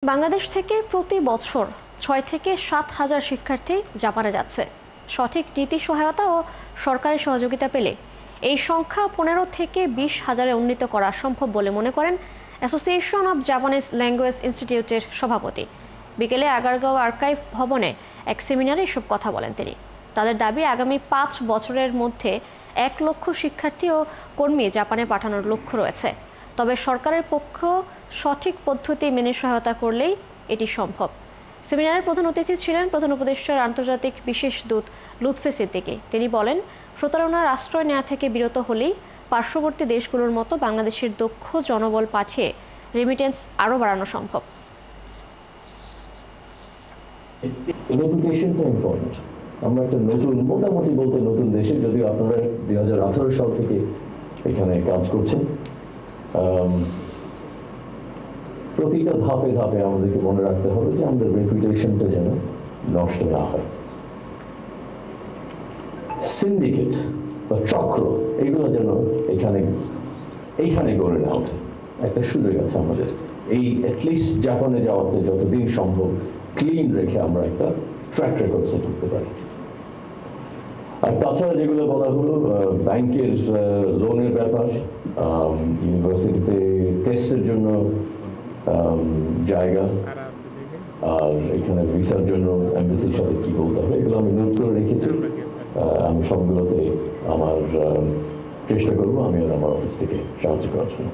বাংলাদেশ থেকে প্রতি বছর ৬ থেকে ৭ হাজার শিক্ষার্থী জাপানে যাচ্ছে। সঠিক নীতি সহায়তা ও সরকারি সহযোগিতা পেলে এই সংখ্যা ১৫ থেকে ২০ হাজারে উন্নীত করা সম্ভব বলে মনে করেন অ্যাসোসিয়েশন অব জাপানিজ ল্যাঙ্গুয়েজ ইনস্টিটিউটের সভাপতি। বিকেলে আগারগাঁও আর্কাইভ ভবনে এক সেমিনারে এসব কথা বলেন তিনি। তাদের দাবি, আগামী ৫ বছরের মধ্যে ১ লক্ষ শিক্ষার্থী ও কর্মী জাপানে পাঠানোর লক্ষ্য রয়েছে। তবে সরকারের পক্ষ সঠিক পদ্ধতি মেনে সহায়তা করলেই এটি সম্ভব। সেমিনারের প্রধান অতিথি ছিলেন প্রধান উপদেষ্টার আন্তর্জাতিক বিশেষ দূত লুৎফে সিদ্দিকী। তিনি বলেন, প্রতারণার আশ্রয় নেওয়া থেকে বিরত হলেই পার্শ্ববর্তী দেশগুলোর মতো বাংলাদেশের দক্ষ জনবল পাঠিয়ে রেমিটেন্স আরও বাড়ানো সম্ভব। রেপুটেশনটা ইম্পর্টেন্ট। আমরা একটা নতুন, মোটামুটি বলতে নতুন দেশে, যদিও আপনারা 2018 সাল থেকে এখানে কাজ করছেন, প্রতিটা ধাপে ধাপে আমাদেরকে মনে রাখতে হবে যে আমাদের রেপুটেশনটা যেন নষ্ট না হয়। সিন্ডিকেট বা চক্র এগুলো যেন এইখানে গড়ে না ওঠে। একটা সুযোগ আছে আমাদের, এই অ্যাটলিস্ট জাপানে যাওয়াতে যতদিন সম্ভব ক্লিন রেখে আমরা একটা ট্র্যাক রেকর্ড সেট করতে পারি। আর তাছাড়া যেগুলো বলা হলো, ব্যাংকের লোনের ব্যাপার, ইউনিভার্সিটিতে টেস্টের জন্য জায়গা, আর এখানে ভিসার জন্য এমবেসির সাথে কি বলতে হবে, এগুলো আমি নোট করে রেখেছি। আমি সবগুলোতে আমার চেষ্টা করবো, আমি আর আমার অফিস থেকে সাহায্য করার জন্য।